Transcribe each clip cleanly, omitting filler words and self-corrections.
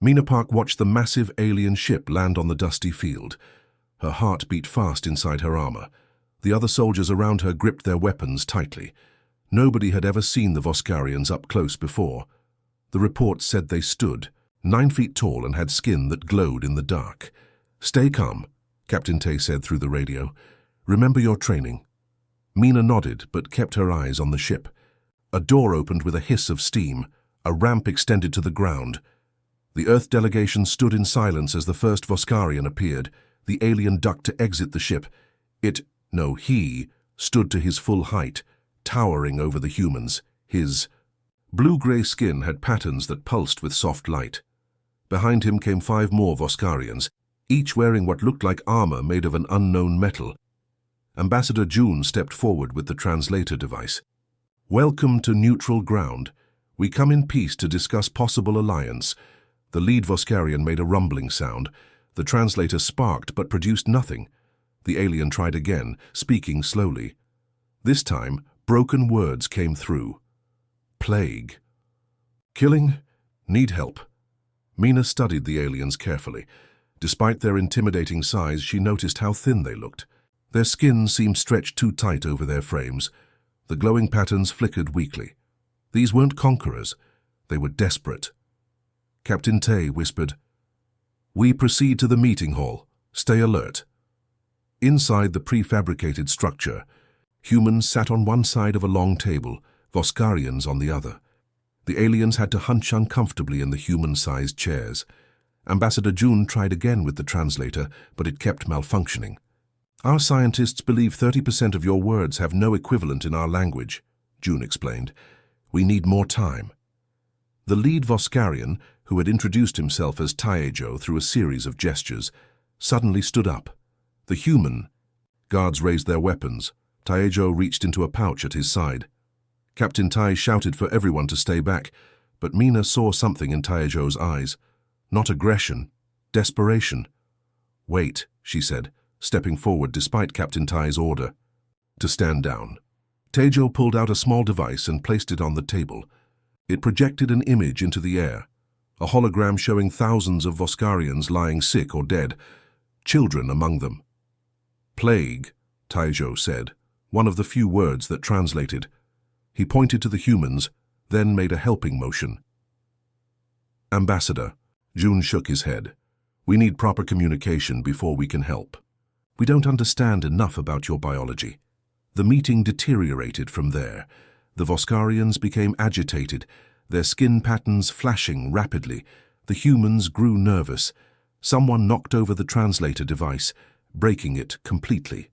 Mina Park watched the massive alien ship land on the dusty field. Her heart beat fast inside her armor. The other soldiers around her gripped their weapons tightly. Nobody had ever seen the Voskarians up close before. The reports said they stood, 9 feet tall and had skin that glowed in the dark. "Stay calm," Captain Tay said through the radio. "Remember your training." Mina nodded but kept her eyes on the ship. A door opened with a hiss of steam. A ramp extended to the ground. The Earth delegation stood in silence as the first Voskarian appeared. The alien ducked to exit the ship. He stood to his full height, towering over the humans. His blue-gray skin had patterns that pulsed with soft light. Behind him came 5 more Voskarians, each wearing what looked like armor made of an unknown metal. Ambassador June stepped forward with the translator device. "Welcome to neutral ground. We come in peace to discuss possible alliance." The lead Voskarian made a rumbling sound. The translator sparked but produced nothing. The alien tried again, speaking slowly. This time, broken words came through. "Plague. Killing. Need help." Mina studied the aliens carefully. Despite their intimidating size, she noticed how thin they looked. Their skin seemed stretched too tight over their frames. The glowing patterns flickered weakly. These weren't conquerors. They were desperate. Captain Tay whispered, "We proceed to the meeting hall. Stay alert." Inside the prefabricated structure, humans sat on one side of a long table, Voskarians on the other. The aliens had to hunch uncomfortably in the human-sized chairs. Ambassador June tried again with the translator, but it kept malfunctioning. "Our scientists believe 30% of your words have no equivalent in our language," June explained. "We need more time." The lead Voskarian, who had introduced himself as Taejo through a series of gestures, suddenly stood up. The human guards raised their weapons. Taejo reached into a pouch at his side. Captain Tai shouted for everyone to stay back, but Mina saw something in Taejo's eyes. Not aggression, desperation. "Wait," she said, stepping forward despite Captain Tai's order to stand down. Taejo pulled out a small device and placed it on the table. It projected an image into the air, a hologram showing thousands of Voskarians lying sick or dead, children among them. "Plague," Taejo said, one of the few words that translated. He pointed to the humans, then made a helping motion. "Ambassador," June shook his head. "We need proper communication before we can help. We don't understand enough about your biology." The meeting deteriorated from there. The Voskarians became agitated, their skin patterns flashing rapidly. The humans grew nervous. Someone knocked over the translator device, breaking it completely.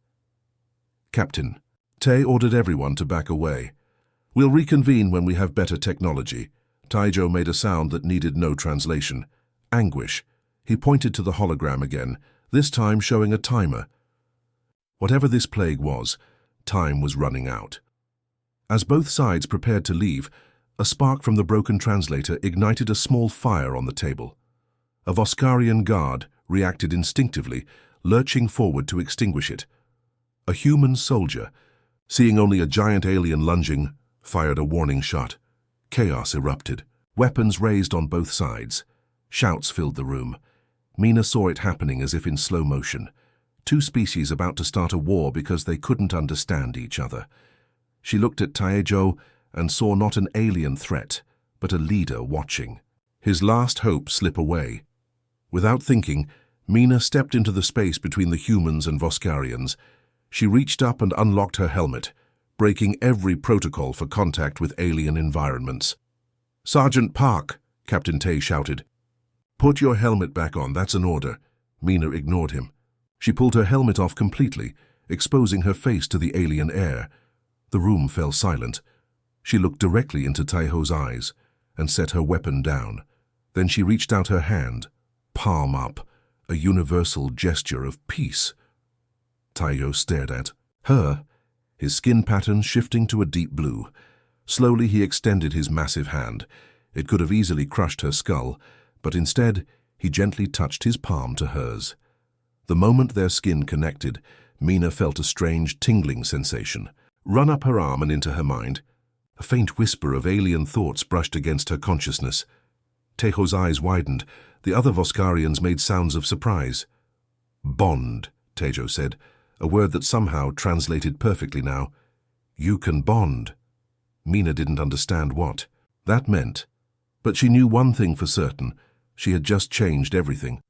"Captain, Tay ordered everyone to back away. We'll reconvene when we have better technology." Taejo made a sound that needed no translation. Anguish. He pointed to the hologram again, this time showing a timer. Whatever this plague was, time was running out. As both sides prepared to leave, a spark from the broken translator ignited a small fire on the table. A Voskarian guard reacted instinctively, lurching forward to extinguish it. A human soldier, seeing only a giant alien lunging, fired a warning shot. Chaos erupted. Weapons raised on both sides. Shouts filled the room. Mina saw it happening as if in slow motion. 2 species about to start a war because they couldn't understand each other. She looked at Taejo and saw not an alien threat, but a leader watching. His last hope slip away. Without thinking, Mina stepped into the space between the humans and Voskarians. She reached up and unlocked her helmet, breaking every protocol for contact with alien environments. "Sergeant Park," Captain Tay shouted. "Put your helmet back on, that's an order." Mina ignored him. She pulled her helmet off completely, exposing her face to the alien air. The room fell silent. She looked directly into Taejo's eyes and set her weapon down. Then she reached out her hand, palm up, a universal gesture of peace. Taejo stared at her, his skin pattern shifting to a deep blue. Slowly he extended his massive hand. It could have easily crushed her skull, but instead he gently touched his palm to hers. The moment their skin connected, Mina felt a strange tingling sensation run up her arm and into her mind. A faint whisper of alien thoughts brushed against her consciousness. Taejo's eyes widened, The other Voskarians made sounds of surprise. Bond, Tejo said, a word that somehow translated perfectly now. You can bond. Mina didn't understand what that meant, but she knew one thing for certain. She had just changed everything.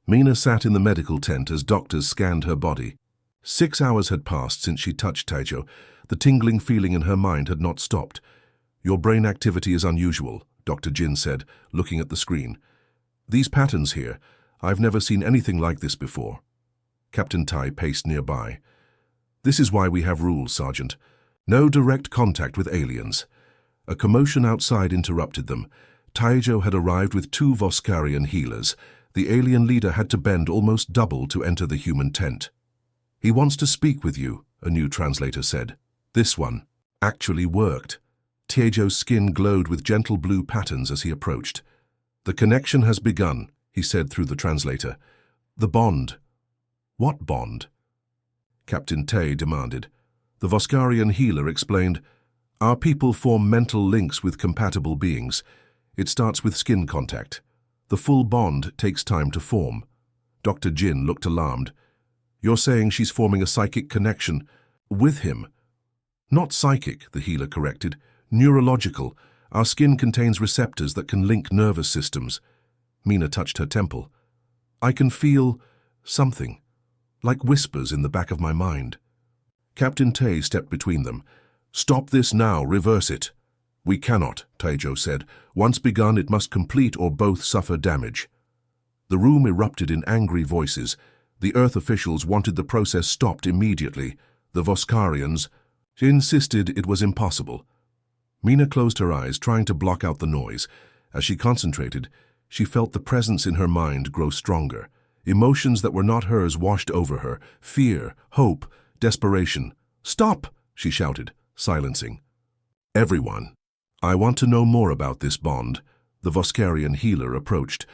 Mina sat in the medical tent as doctors scanned her body. 6 hours had passed since she touched Tejo. The tingling feeling in her mind had not stopped. Your brain activity is unusual, Dr. Jin said, looking at the screen. These patterns here, I've never seen anything like this before. Captain Tai paced nearby. This is why we have rules, Sergeant. No direct contact with aliens. A commotion outside interrupted them. Tejo had arrived with 2 Voskarian healers. The alien leader had to bend almost double to enter the human tent. He wants to speak with you, a new translator said. This one actually worked. Tejo's skin glowed with gentle blue patterns as he approached. The connection has begun, he said through the translator. The bond. What bond? Captain Tai demanded. The Voskarian healer explained, Our people form mental links with compatible beings. It starts with skin contact. The full bond takes time to form. Dr. Jin looked alarmed. You're saying she's forming a psychic connection with him? Not psychic, the healer corrected. Neurological. Our skin contains receptors that can link nervous systems. Mina touched her temple. I can feel something, like whispers in the back of my mind. Captain Tai stepped between them. Stop this now, reverse it. We cannot, Tejo said. Once begun, it must complete or both suffer damage. The room erupted in angry voices. The Earth officials wanted the process stopped immediately. The Voskarians insisted it was impossible. Mina closed her eyes, trying to block out the noise. As she concentrated, she felt the presence in her mind grow stronger. Emotions that were not hers washed over her. Fear, hope, desperation. Stop, she shouted, silencing. Everyone. I want to know more about this bond. The Voskarian healer approached.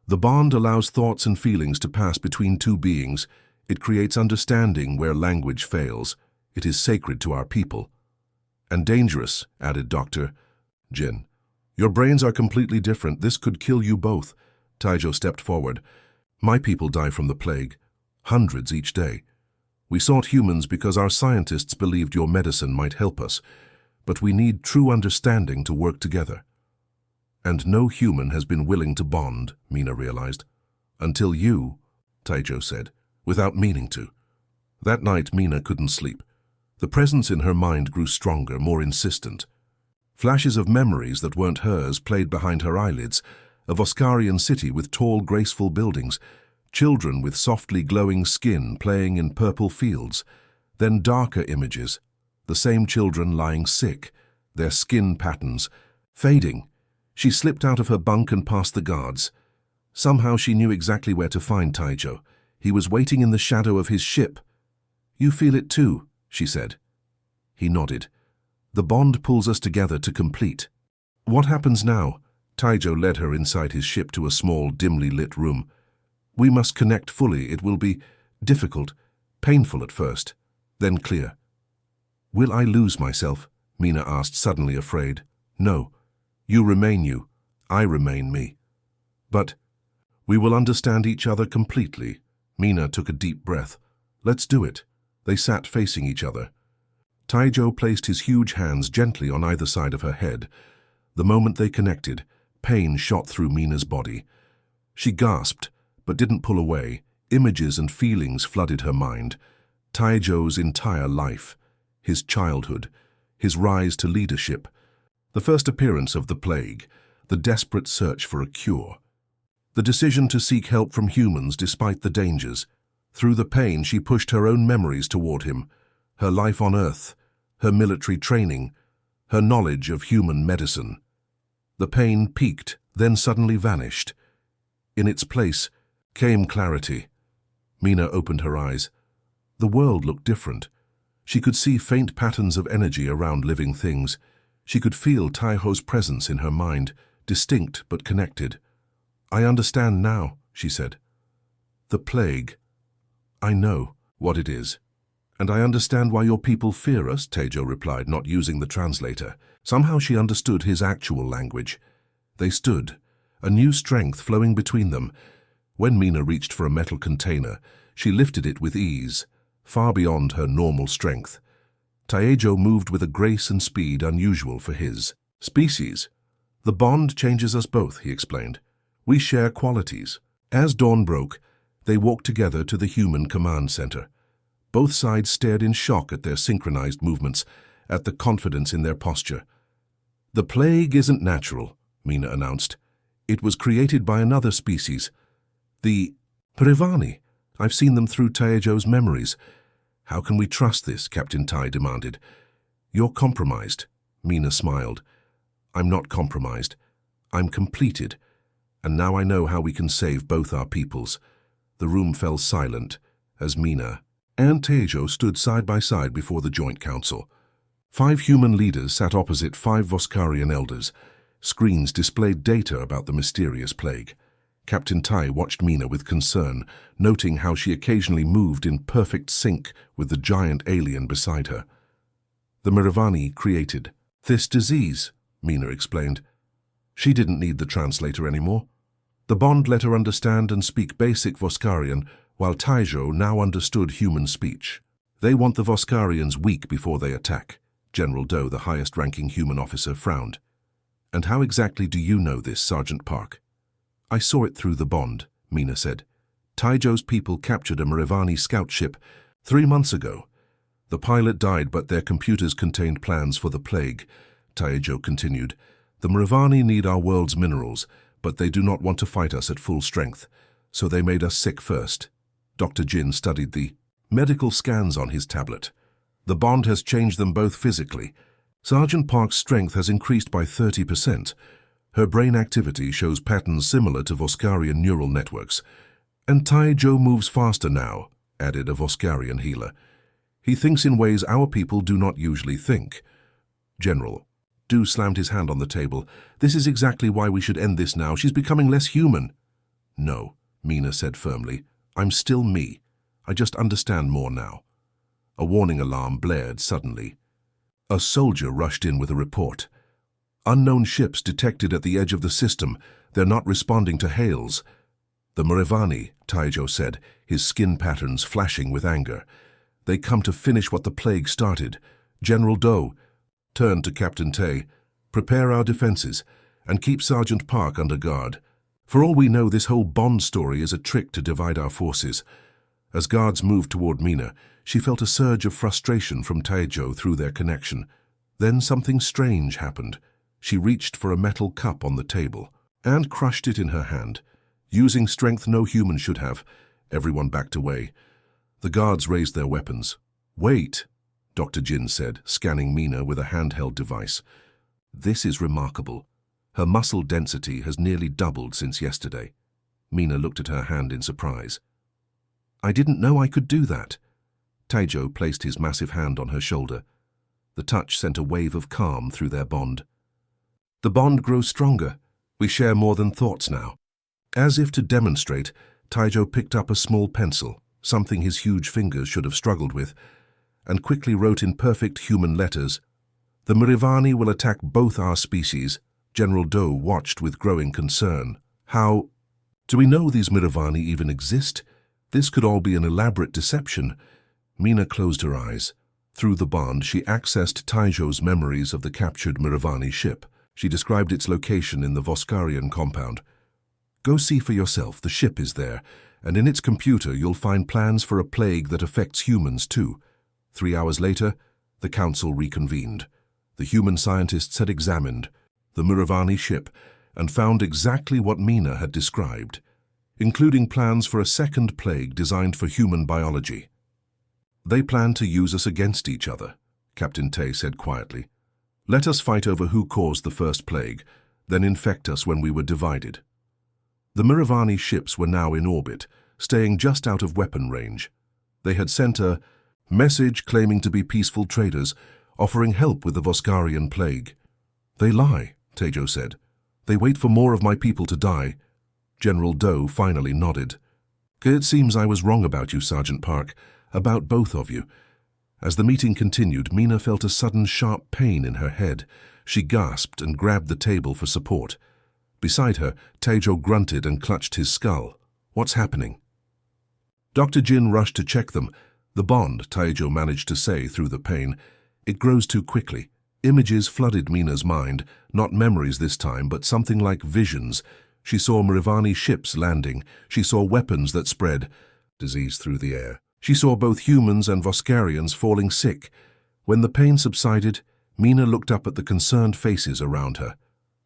The bond allows thoughts and feelings to pass between 2 beings. It creates understanding where language fails. It is sacred to our people. And dangerous, added Dr. Jin. Your brains are completely different. This could kill you both. Tejo stepped forward. My people die from the plague. Hundreds each day. We sought humans because our scientists believed your medicine might help us. But we need true understanding to work together. And no human has been willing to bond, Mina realized. Until you, Tejo said, without meaning to. That night, Mina couldn't sleep. The presence in her mind grew stronger, more insistent. Flashes of memories that weren't hers played behind her eyelids. A Voskarian city with tall, graceful buildings. Children with softly glowing skin playing in purple fields. Then darker images. The same children lying sick, their skin patterns fading. She slipped out of her bunk and past the guards. Somehow she knew exactly where to find Tejo. He was waiting in the shadow of his ship. You feel it too, she said. He nodded. The bond pulls us together to complete. What happens now? Tejo led her inside his ship to a small, dimly lit room. We must connect fully. It will be difficult, painful at first, then clear. Will I lose myself? Mina asked, suddenly afraid. No. You remain you. I remain me. But we will understand each other completely. Mina took a deep breath. Let's do it. They sat facing each other. Tejo placed his huge hands gently on either side of her head. The moment they connected, pain shot through Mina's body. She gasped, but didn't pull away. Images and feelings flooded her mind. Tejo's entire life, his childhood, his rise to leadership, the first appearance of the plague, the desperate search for a cure, the decision to seek help from humans despite the dangers. Through the pain, she pushed her own memories toward him, her life on Earth, her military training, her knowledge of human medicine. The pain peaked, then suddenly vanished. In its place came clarity. Mina opened her eyes. The world looked different. She could see faint patterns of energy around living things. She could feel Tejo's presence in her mind, distinct but connected. I understand now, she said. The plague. I know what it is. And I understand why your people fear us, Tejo replied, not using the translator. Somehow she understood his actual language. They stood, a new strength flowing between them. When Mina reached for a metal container, she lifted it with ease, far beyond her normal strength. Taejo moved with a grace and speed unusual for his species. "The bond changes us both," he explained. "We share qualities." As dawn broke, they walked together to the human command center. Both sides stared in shock at their synchronized movements, at the confidence in their posture. "The plague isn't natural," Mina announced. "It was created by another species. The Privani. I've seen them through Taejo's memories." "How can we trust this?" Captain Tai demanded. "You're compromised," Mina smiled. "I'm not compromised. I'm completed. And now I know how we can save both our peoples." The room fell silent as Mina and Taejo stood side by side before the Joint Council. 5 human leaders sat opposite 5 Voskarian elders. Screens displayed data about the mysterious plague. Captain Tai watched Mina with concern, noting how she occasionally moved in perfect sync with the giant alien beside her. "The Miravani created this disease," Mina explained. She didn't need the translator anymore. The bond let her understand and speak basic Voskarian, while Taejo now understood human speech. "They want the Voskarians weak before they attack." General Doe, the highest-ranking human officer, frowned. "And how exactly do you know this, Sergeant Park?" "I saw it through the bond," Mina said. "Taejo's people captured a Miravani scout ship 3 months ago. The pilot died, but their computers contained plans for the plague," Taejo continued. "The Miravani need our world's minerals, but they do not want to fight us at full strength, so they made us sick first." Dr. Jin studied the medical scans on his tablet. "The bond has changed them both physically. Sergeant Park's strength has increased by 30%. Her brain activity shows patterns similar to Voskarian neural networks. And Taejo moves faster now," added a Voskarian healer. "He thinks in ways our people do not usually think." "General," Du slammed his hand on the table, "this is exactly why we should end this now. She's becoming less human." "No," Mina said firmly. "I'm still me. I just understand more now." A warning alarm blared suddenly. A soldier rushed in with a report. "Unknown ships detected at the edge of the system. They're not responding to hails." "The Miravani," Taejo said, his skin patterns flashing with anger. "They come to finish what the plague started." General Doe turned to Captain Tay. "Prepare our defenses and keep Sergeant Park under guard. For all we know, this whole bond story is a trick to divide our forces." As guards moved toward Mina, she felt a surge of frustration from Taejo through their connection. Then something strange happened. She reached for a metal cup on the table and crushed it in her hand. Using strength no human should have, everyone backed away. The guards raised their weapons. "Wait," Dr. Jin said, scanning Mina with a handheld device. "This is remarkable. Her muscle density has nearly doubled since yesterday." Mina looked at her hand in surprise. "I didn't know I could do that." Taejo placed his massive hand on her shoulder. The touch sent a wave of calm through their bond. "The bond grows stronger. We share more than thoughts now." As if to demonstrate, Taejo picked up a small pencil, something his huge fingers should have struggled with, and quickly wrote in perfect human letters, "The Miravani will attack both our species." General Doe watched with growing concern. "How? Do we know these Miravani even exist? This could all be an elaborate deception." Mina closed her eyes. Through the bond, she accessed Taejo's memories of the captured Miravani ship. She described its location in the Voskarian compound. "Go see for yourself. The ship is there, and in its computer you'll find plans for a plague that affects humans too." 3 hours later, the council reconvened. The human scientists had examined the Miravani ship and found exactly what Mina had described, including plans for a second plague designed for human biology. "They plan to use us against each other," Captain Tay said quietly. "Let us fight over who caused the first plague, then infect us when we were divided." The Miravani ships were now in orbit, staying just out of weapon range. They had sent a message claiming to be peaceful traders, offering help with the Voskarian plague. "They lie," Taejo said. "They wait for more of my people to die." General Doe finally nodded. "It seems I was wrong about you, Sergeant Park, about both of you." As the meeting continued, Mina felt a sudden sharp pain in her head. She gasped and grabbed the table for support. Beside her, Taejo grunted and clutched his skull. What's happening? Dr. Jin rushed to check them. The bond, Taejo managed to say through the pain. It grows too quickly. Images flooded Mina's mind, not memories this time, but something like visions. She saw Mrivani ships landing. She saw weapons that spread disease through the air. She saw both humans and Voskarians falling sick. When the pain subsided, Mina looked up at the concerned faces around her.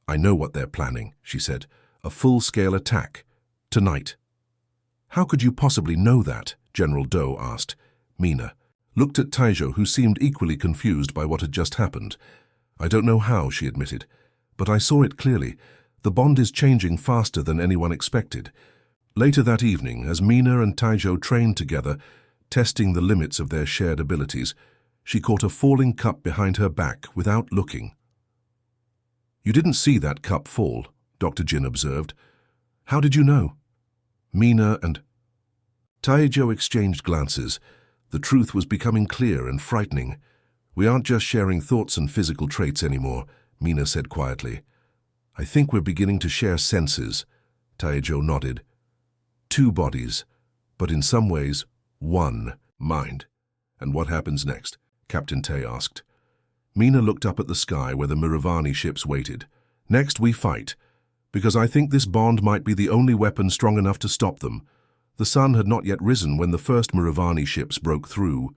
I know what they're planning, she said. A full-scale attack. Tonight. How could you possibly know that? General Doe asked. Mina looked at Taejo, who seemed equally confused by what had just happened. I don't know how, she admitted, but I saw it clearly. The bond is changing faster than anyone expected. Later that evening, as Mina and Taejo trained together, testing the limits of their shared abilities, she caught a falling cup behind her back without looking. You didn't see that cup fall, Dr. Jin observed. How did you know? Mina and Taejo exchanged glances. The truth was becoming clear and frightening. We aren't just sharing thoughts and physical traits anymore, Mina said quietly. I think we're beginning to share senses. Taejo nodded. Two bodies, but in some ways, one mind. And what happens next? Captain Tae asked. Mina looked up at the sky where the Mrivani ships waited. Next we fight, because I think this bond might be the only weapon strong enough to stop them. The sun had not yet risen when the first Mrivani ships broke through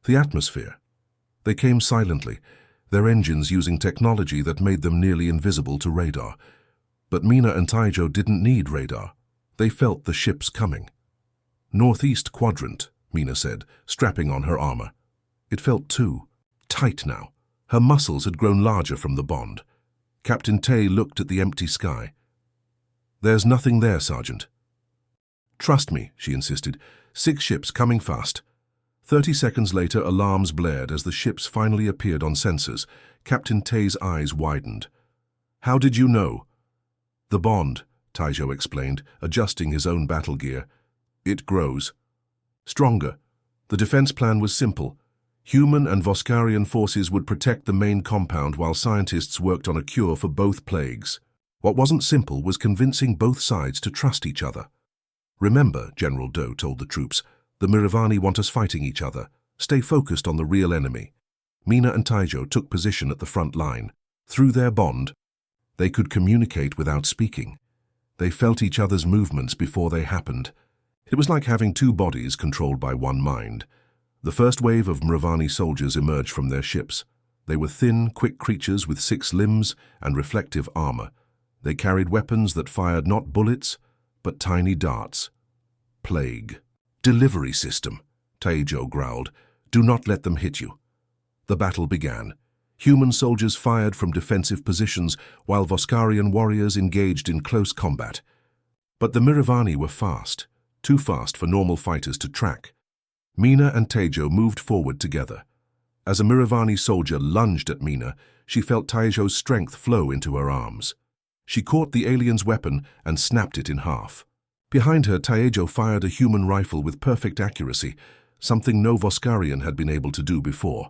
the atmosphere. They came silently, their engines using technology that made them nearly invisible to radar. But Mina and Taejo didn't need radar. They felt the ships coming. Northeast quadrant, Mina said, strapping on her armor. It felt too tight now. Her muscles had grown larger from the bond. Captain Tae looked at the empty sky. There's nothing there, Sergeant. Trust me, she insisted. 6 ships coming fast. 30 seconds later, alarms blared as the ships finally appeared on sensors. Captain Tae's eyes widened. How did you know? The bond, Taejo explained, adjusting his own battle gear. It grows. Stronger. The defense plan was simple. Human and Voskarian forces would protect the main compound while scientists worked on a cure for both plagues. What wasn't simple was convincing both sides to trust each other. Remember, General Doe told the troops, the Mrivani want us fighting each other. Stay focused on the real enemy. Mina and Taejo took position at the front line. Through their bond, they could communicate without speaking. They felt each other's movements before they happened. It was like having 2 bodies controlled by one mind. The first wave of Mrivani soldiers emerged from their ships. They were thin, quick creatures with 6 limbs and reflective armor. They carried weapons that fired not bullets, but tiny darts. Plague. Delivery system, Taejo growled. Do not let them hit you. The battle began. Human soldiers fired from defensive positions while Voskarian warriors engaged in close combat. But the Mrivani were fast, too fast for normal fighters to track. Mina and Taejo moved forward together. As a Mrivani soldier lunged at Mina, she felt Taejo's strength flow into her arms. She caught the alien's weapon and snapped it in half. Behind her, Taejo fired a human rifle with perfect accuracy, something no Voskarian had been able to do before.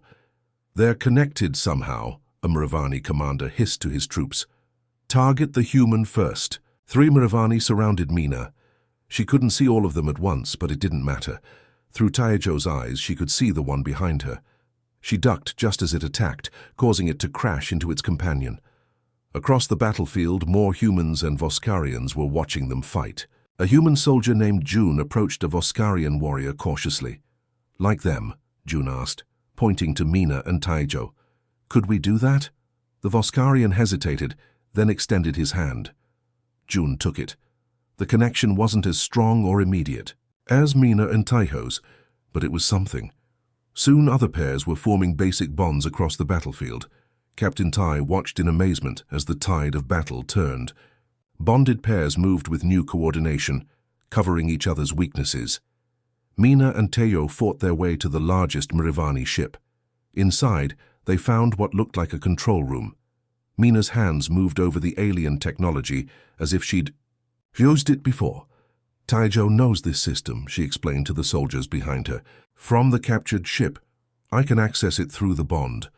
They're connected somehow, a Mrivani commander hissed to his troops. Target the human first. 3 Mrivani surrounded Mina. She couldn't see all of them at once, but it didn't matter. Through Taejo's eyes, she could see the one behind her. She ducked just as it attacked, causing it to crash into its companion. Across the battlefield, more humans and Voskarians were watching them fight. A human soldier named June approached a Voskarian warrior cautiously. Like them, June asked, pointing to Mina and Taejo. Could we do that? The Voskarian hesitated, then extended his hand. June took it. The connection wasn't as strong or immediate as Mina and Taejo's, but it was something. Soon other pairs were forming basic bonds across the battlefield. Captain Tae watched in amazement as the tide of battle turned. Bonded pairs moved with new coordination, covering each other's weaknesses. Mina and Taejo fought their way to the largest Mrivani ship. Inside, they found what looked like a control room. Mina's hands moved over the alien technology as if she'd used it before. Taejo knows this system, she explained to the soldiers behind her. From the captured ship, I can access it through the bond.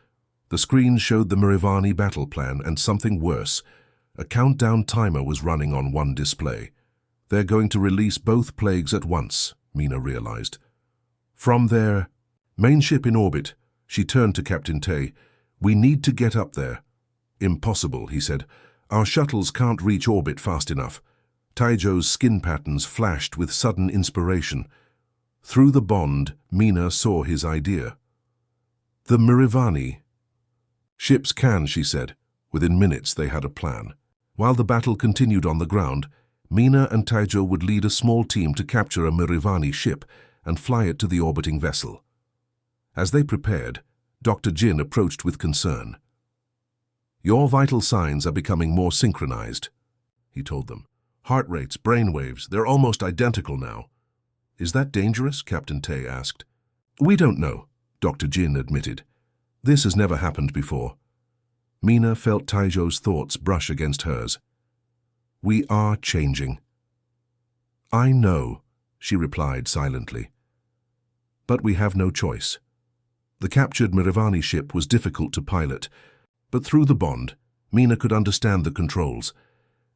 The screen showed the Mrivani battle plan and something worse, A countdown timer was running on one display. They're going to release both plagues at once, Mina realized. From their main ship in orbit, she turned to Captain Tay. We need to get up there. Impossible, he said. Our shuttles can't reach orbit fast enough. Taijo's skin patterns flashed with sudden inspiration. Through the bond, Mina saw his idea. The Mirivani. Ships can, she said. Within minutes they had a plan. While the battle continued on the ground, Mina and Taijo would lead a small team to capture a Mirivani ship and fly it to the orbiting vessel. As they prepared, Dr. Jin approached with concern. Your vital signs are becoming more synchronized, he told them. Heart rates, brain waves, they're almost identical now. Is that dangerous? Captain Tay asked. We don't know, Dr. Jin admitted. This has never happened before. Mina felt Taijo's thoughts brush against hers. We are changing. I know, she replied silently. But we have no choice. The captured Mirivani ship was difficult to pilot, but through the bond, Mina could understand the controls.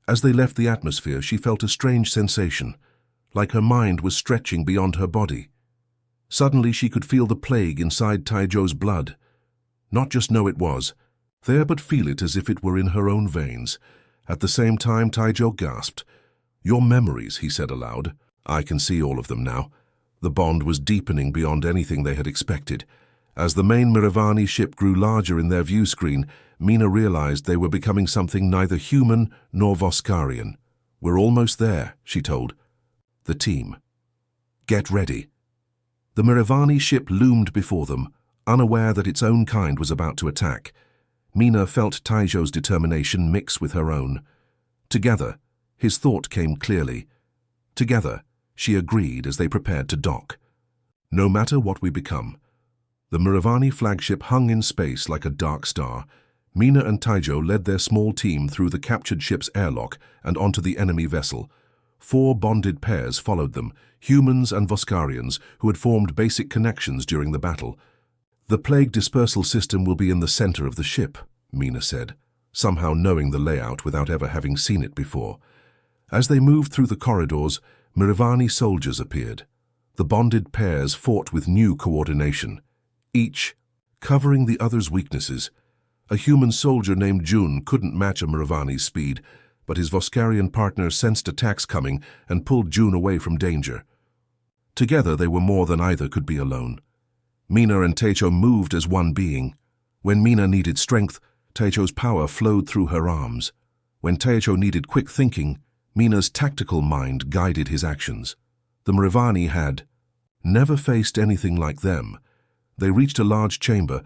As they left the atmosphere, she felt a strange sensation, like her mind was stretching beyond her body. Suddenly she could feel the plague inside Taijo's blood. Not just know it was, there but feel it as if it were in her own veins. At the same time, Taijo gasped. Your memories, he said aloud. I can see all of them now. The bond was deepening beyond anything they had expected. As the main Mirivani ship grew larger in their view screen, Mina realized they were becoming something neither human nor Voskarian. We're almost there, she told the team. Get ready. The Mirivani ship loomed before them, unaware that its own kind was about to attack. Mina felt Taijo's determination mix with her own. Together, his thought came clearly. Together, she agreed as they prepared to dock. No matter what we become. The Mirivani flagship hung in space like a dark star. Mina and Taijo led their small team through the captured ship's airlock and onto the enemy vessel. 4 bonded pairs followed them, humans and Voskarians who had formed basic connections during the battle. The plague dispersal system will be in the center of the ship, Mina said, somehow knowing the layout without ever having seen it before. As they moved through the corridors, Mirivani soldiers appeared. The bonded pairs fought with new coordination, each covering the other's weaknesses. A human soldier named Jun couldn't match a Mirivani's speed, but his Voskarian partner sensed attacks coming and pulled Jun away from danger. Together they were more than either could be alone. Mina and Taijo moved as one being. When Mina needed strength, Taijo's power flowed through her arms. When Taijo needed quick thinking, Mina's tactical mind guided his actions. The Mirivani had never faced anything like them. They reached a large chamber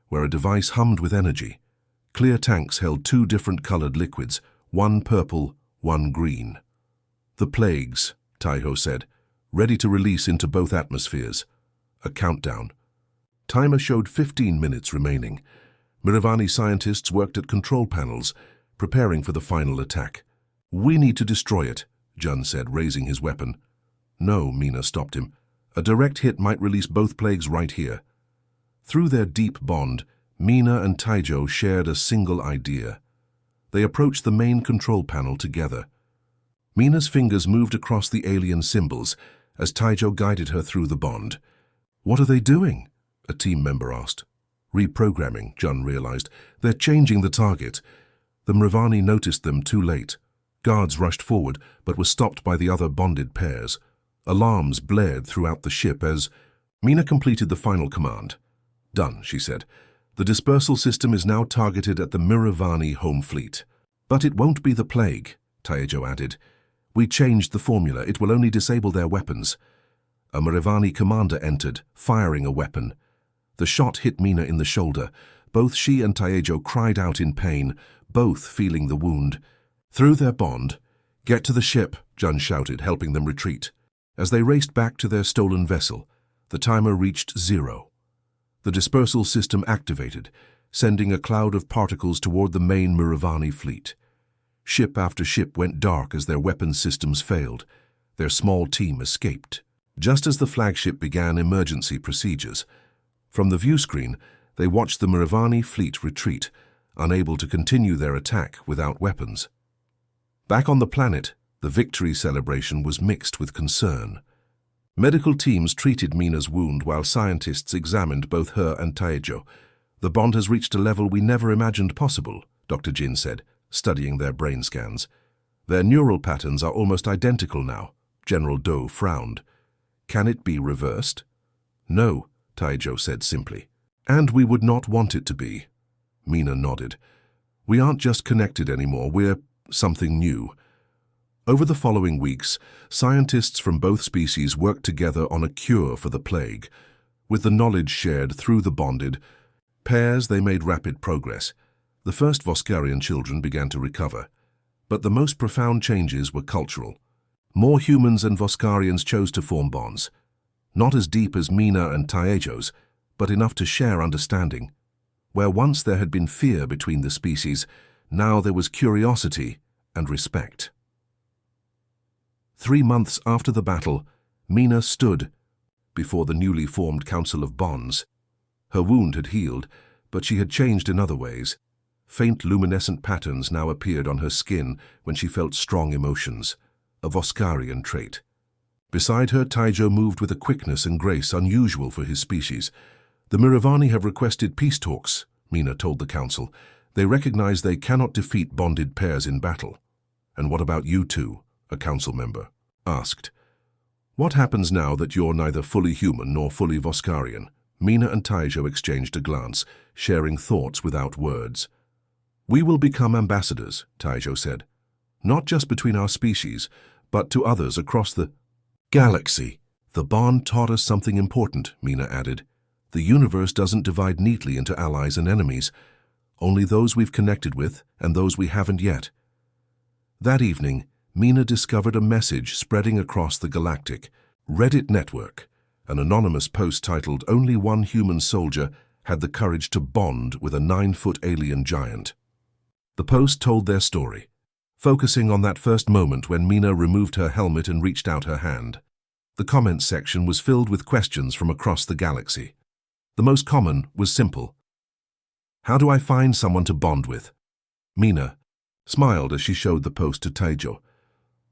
where a device hummed with energy. Clear tanks held 2 different colored liquids, one purple, one green. The plagues, Taijo said, ready to release into both atmospheres. A countdown. Timer showed 15 minutes remaining. Mirivani scientists worked at control panels, preparing for the final attack. We need to destroy it, Jun said, raising his weapon. No, Mina stopped him. A direct hit might release both plagues right here. Through their deep bond, Mina and Taijo shared a single idea. They approached the main control panel together. Mina's fingers moved across the alien symbols as Taijo guided her through the bond. What are they doing? A team member asked. Reprogramming, Jun realized. They're changing the target. The Mirivani noticed them too late. Guards rushed forward, but were stopped by the other bonded pairs. Alarms blared throughout the ship as Mina completed the final command. Done, she said. The dispersal system is now targeted at the Mirivani home fleet. But it won't be the plague, Taijo added. We changed the formula. It will only disable their weapons. A Mirivani commander entered, firing a weapon. The shot hit Mina in the shoulder. Both she and Taijo cried out in pain, both feeling the wound. Through their bond, get to the ship, Jun shouted, helping them retreat. As they raced back to their stolen vessel, the timer reached 0. The dispersal system activated, sending a cloud of particles toward the main Mirivani fleet. Ship after ship went dark as their weapons systems failed. Their small team escaped. Just as the flagship began emergency procedures, from the view screen, they watched the Mirivani fleet retreat, unable to continue their attack without weapons. Back on the planet, the victory celebration was mixed with concern. Medical teams treated Mina's wound while scientists examined both her and Taejo. "The bond has reached a level we never imagined possible," Dr. Jin said, studying their brain scans. "Their neural patterns are almost identical now." General Do frowned. "Can it be reversed?" "No," Taejo said simply. "And we would not want it to be." Mina nodded. "We aren't just connected anymore, we're something new." Over the following weeks, scientists from both species worked together on a cure for the plague. With the knowledge shared through the bonded pairs, they made rapid progress. The first Voskarian children began to recover. But the most profound changes were cultural. More humans and Voskarians chose to form bonds. Not as deep as Mina and Taejo's, but enough to share understanding. Where once there had been fear between the species, now there was curiosity and respect. 3 months after the battle, Mina stood before the newly formed Council of Bonds. Her wound had healed, but she had changed in other ways. Faint luminescent patterns now appeared on her skin when she felt strong emotions, a Voskarian trait. Beside her, Taejo moved with a quickness and grace unusual for his species. "The Miravani have requested peace talks," Mina told the council. "They recognize they cannot defeat bonded pairs in battle." "And what about you two?" a council member asked. "What happens now that you're neither fully human nor fully Voskarian?" Mina and Taejo exchanged a glance, sharing thoughts without words. "We will become ambassadors," Taejo said. "Not just between our species, but to others across the galaxy." "The bond taught us something important," Mina added. "The universe doesn't divide neatly into allies and enemies, only those we've connected with and those we haven't yet." That evening, Mina discovered a message spreading across the galactic Reddit network. An anonymous post titled "Only one human soldier had the courage to bond with a 9-foot alien giant." The post told their story, focusing on that first moment when Mina removed her helmet and reached out her hand. The comments section was filled with questions from across the galaxy. The most common was simple. "How do I find someone to bond with?" Mina smiled as she showed the post to Taejo.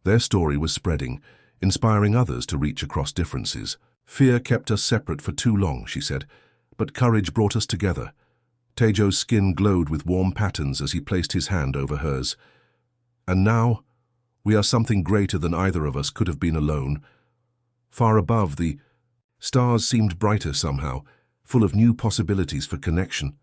Their story was spreading, inspiring others to reach across differences. "Fear kept us separate for too long," she said, "but courage brought us together." Taejo's skin glowed with warm patterns as he placed his hand over hers. "And now, we are something greater than either of us could have been alone." Far above, the stars seemed brighter somehow, full of new possibilities for connection.